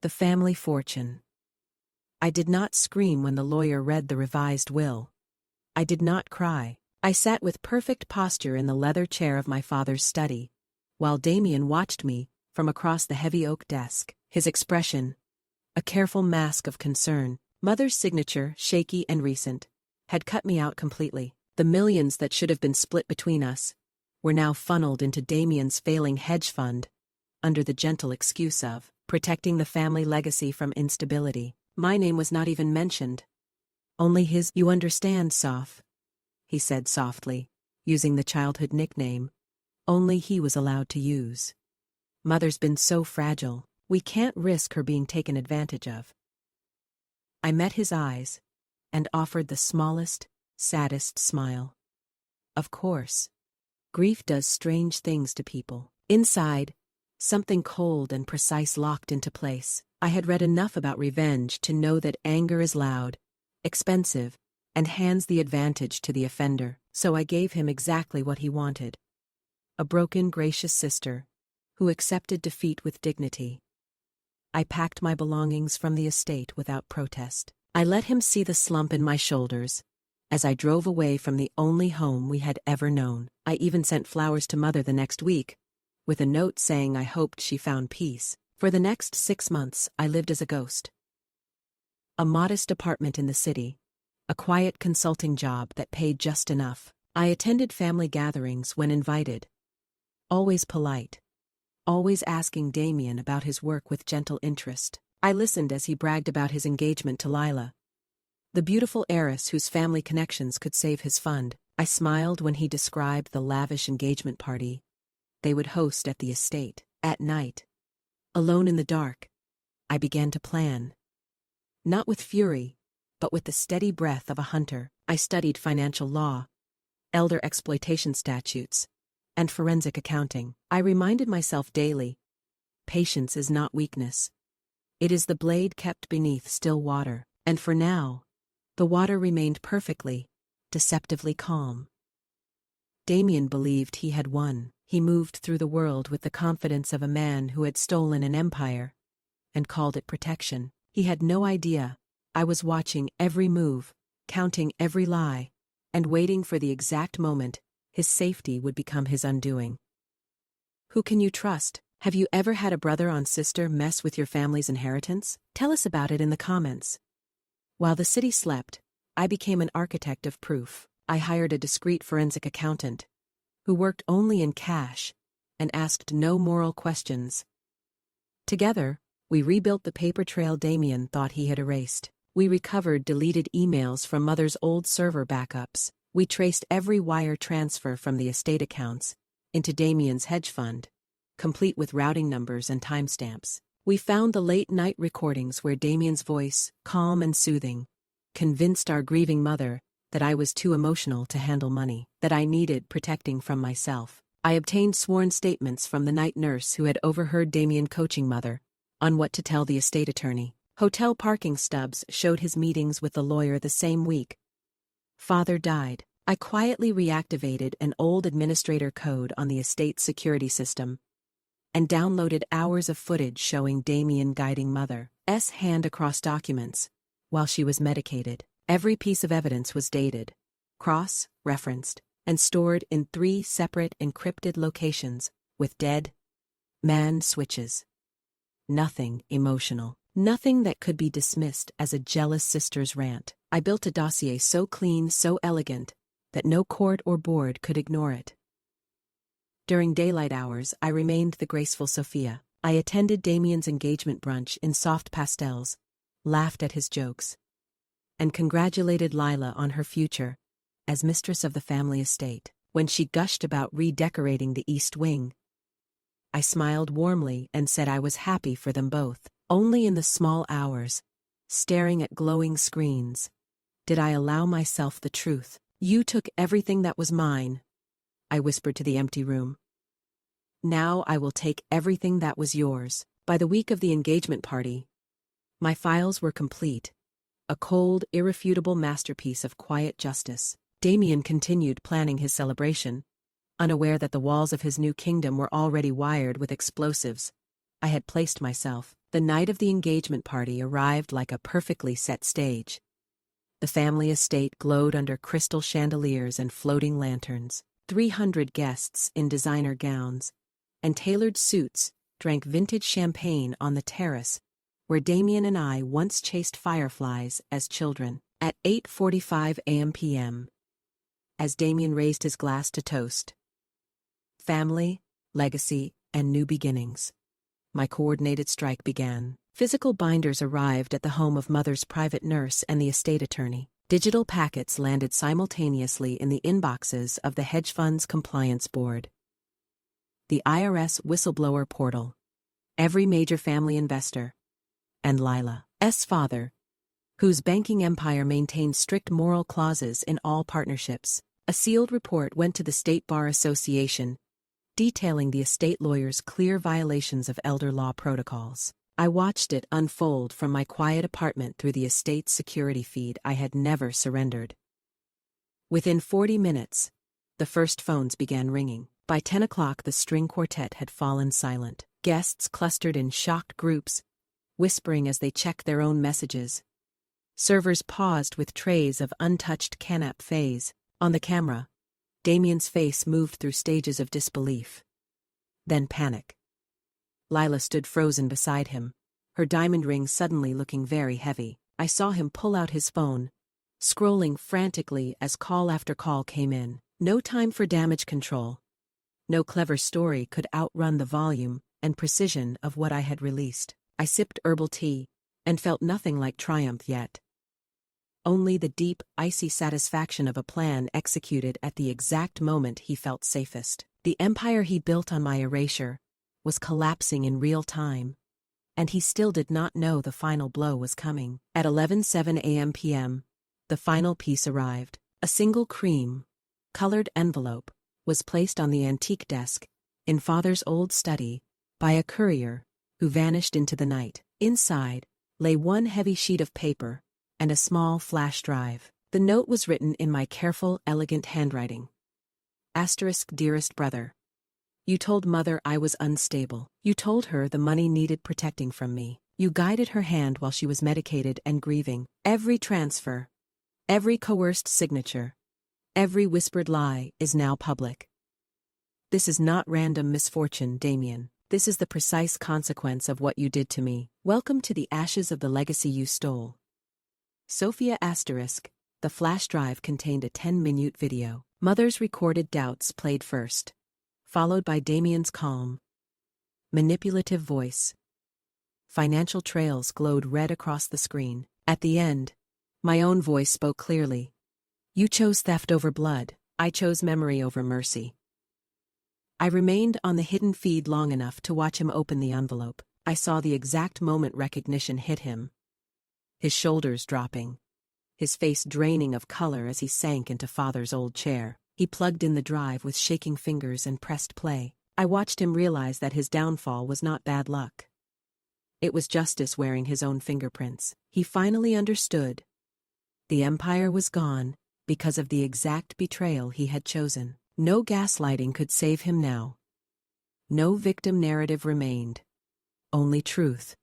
The family fortune. I did not scream when the lawyer read the revised will. I did not cry. I sat with perfect posture in the leather chair of my father's study, while Damien watched me from across the heavy oak desk. His expression, a careful mask of concern, Mother's signature, shaky and recent, had cut me out completely. The millions that should have been split between us were now funneled into Damien's failing hedge fund, under the gentle excuse of protecting the family legacy from instability. My name was not even mentioned. Only his. "You understand, Soph," he said softly, using the childhood nickname only he was allowed to use. "Mother's been so fragile, we can't risk her being taken advantage of." I met his eyes and offered the smallest, saddest smile. Of course. Grief does strange things to people. Inside, something cold and precise locked into place. I had read enough about revenge to know that anger is loud, expensive, and hands the advantage to the offender, so I gave him exactly what he wanted. A broken, gracious sister, who accepted defeat with dignity. I packed my belongings from the estate without protest. I let him see the slump in my shoulders as I drove away from the only home we had ever known. I even sent flowers to Mother the next week, with a note saying I hoped she found peace. For the next 6 months, I lived as a ghost. A modest apartment in the city, a quiet consulting job that paid just enough. I attended family gatherings when invited. Always polite. Always asking Damien about his work with gentle interest. I listened as he bragged about his engagement to Lila, the beautiful heiress whose family connections could save his fund. I smiled when he described the lavish engagement party they would host at the estate. At night, alone in the dark, I began to plan. Not with fury, but with the steady breath of a hunter. I studied financial law, elder exploitation statutes, and forensic accounting. I reminded myself daily, patience is not weakness. It is the blade kept beneath still water. And for now, the water remained perfectly, deceptively calm. Damien believed he had won. He moved through the world with the confidence of a man who had stolen an empire and called it protection. He had no idea I was watching every move, counting every lie, and waiting for the exact moment his safety would become his undoing. Who can you trust? Have you ever had a brother or sister mess with your family's inheritance? Tell us about it in the comments. While the city slept, I became an architect of proof. I hired a discreet forensic accountant, who worked only in cash and asked no moral questions. Together, we rebuilt the paper trail Damien thought he had erased. We recovered deleted emails from Mother's old server backups. We traced every wire transfer from the estate accounts into Damien's hedge fund, complete with routing numbers and timestamps. We found the late-night recordings where Damien's voice, calm and soothing, convinced our grieving mother that I was too emotional to handle money, that I needed protecting from myself. I obtained sworn statements from the night nurse who had overheard Damien coaching Mother on what to tell the estate attorney. Hotel parking stubs showed his meetings with the lawyer the same week Father died. I quietly reactivated an old administrator code on the estate's security system and downloaded hours of footage showing Damien guiding Mother's hand across documents while she was medicated. Every piece of evidence was dated, cross-referenced, and stored in 3 separate encrypted locations with dead man switches. Nothing emotional. Nothing that could be dismissed as a jealous sister's rant. I built a dossier so clean, so elegant, that no court or board could ignore it. During daylight hours, I remained the graceful Sophia. I attended Damien's engagement brunch in soft pastels, laughed at his jokes, and congratulated Lila on her future as mistress of the family estate. When she gushed about redecorating the East Wing, I smiled warmly and said I was happy for them both. Only in the small hours, staring at glowing screens, did I allow myself the truth. "You took everything that was mine," I whispered to the empty room. "Now I will take everything that was yours." By the week of the engagement party, my files were complete, a cold, irrefutable masterpiece of quiet justice. Damien continued planning his celebration, unaware that the walls of his new kingdom were already wired with explosives. I had placed myself The night of the engagement party arrived like a perfectly set stage. The family estate glowed under crystal chandeliers and floating lanterns. 300 guests in designer gowns and tailored suits drank vintage champagne on the terrace, where Damien and I once chased fireflies as children. At 8:45 p.m., as Damien raised his glass to toast family, legacy, and new beginnings, my coordinated strike began. Physical binders arrived at the home of Mother's private nurse and the estate attorney. Digital packets landed simultaneously in the inboxes of the hedge fund's compliance board, the IRS whistleblower portal, every major family investor, and Lila's father, whose banking empire maintained strict moral clauses in all partnerships. A sealed report went to the State Bar Association, detailing the estate lawyer's clear violations of elder law protocols. I watched it unfold from my quiet apartment through the estate's security feed. I had never surrendered. Within 40 minutes, the first phones began ringing. By 10 o'clock the string quartet had fallen silent. Guests clustered in shocked groups, whispering as they checked their own messages. Servers paused with trays of untouched canapés. On the camera, Damien's face moved through stages of disbelief. Then panic. Lila stood frozen beside him, her diamond ring suddenly looking very heavy. I saw him pull out his phone, scrolling frantically as call after call came in. No time for damage control. No clever story could outrun the volume and precision of what I had released. I sipped herbal tea, and felt nothing like triumph yet. Only the deep, icy satisfaction of a plan executed at the exact moment he felt safest. The empire he built on my erasure was collapsing in real time, and he still did not know the final blow was coming. At 11:07 p.m., the final piece arrived. A single cream-colored envelope was placed on the antique desk in Father's old study by a courier who vanished into the night. Inside lay one heavy sheet of paper and a small flash drive. The note was written in my careful, elegant handwriting. Dearest brother. You told Mother I was unstable. You told her the money needed protecting from me. You guided her hand while she was medicated and grieving. Every transfer, every coerced signature, every whispered lie is now public. This is not random misfortune, Damien. This is the precise consequence of what you did to me. Welcome to the ashes of the legacy you stole. Sophia *. The flash drive contained a 10-minute video. Mother's recorded doubts played first, followed by Damien's calm, manipulative voice. Financial trails glowed red across the screen. At the end, my own voice spoke clearly. You chose theft over blood. I chose memory over mercy. I remained on the hidden feed long enough to watch him open the envelope. I saw the exact moment recognition hit him. His shoulders dropping, his face draining of color as he sank into Father's old chair. He plugged in the drive with shaking fingers and pressed play. I watched him realize that his downfall was not bad luck. It was justice wearing his own fingerprints. He finally understood. The empire was gone because of the exact betrayal he had chosen. No gaslighting could save him now. No victim narrative remained. Only truth,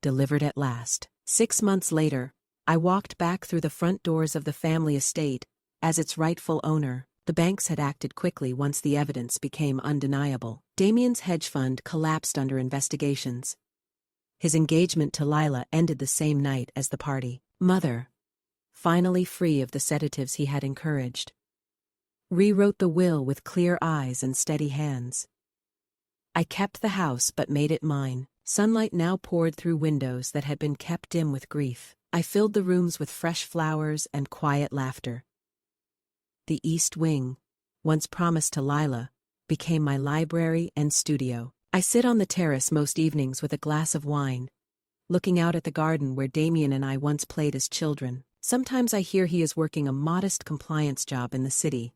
delivered at last. 6 months later, I walked back through the front doors of the family estate as its rightful owner. The banks had acted quickly once the evidence became undeniable. Damien's hedge fund collapsed under investigations. His engagement to Lila ended the same night as the party. Mother, finally free of the sedatives he had encouraged, rewrote the will with clear eyes and steady hands. I kept the house but made it mine. Sunlight now poured through windows that had been kept dim with grief. I filled the rooms with fresh flowers and quiet laughter. The East Wing, once promised to Lila, became my library and studio. I sit on the terrace most evenings with a glass of wine, looking out at the garden where Damien and I once played as children. Sometimes I hear he is working a modest compliance job in the city,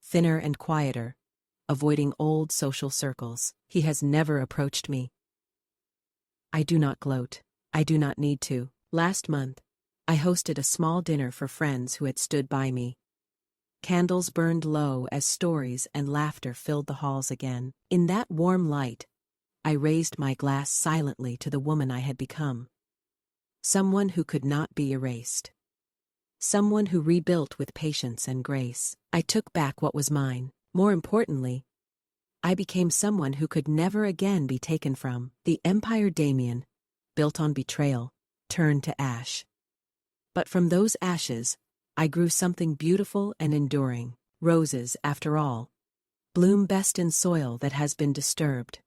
thinner and quieter, avoiding old social circles. He has never approached me. I do not gloat. I do not need to. Last month, I hosted a small dinner for friends who had stood by me. Candles burned low as stories and laughter filled the halls again. In that warm light, I raised my glass silently to the woman I had become. Someone who could not be erased. Someone who rebuilt with patience and grace. I took back what was mine. More importantly, I became someone who could never again be taken from. The empire Damien, built on betrayal, turned to ash. But from those ashes, I grew something beautiful and enduring. Roses, after all, bloom best in soil that has been disturbed.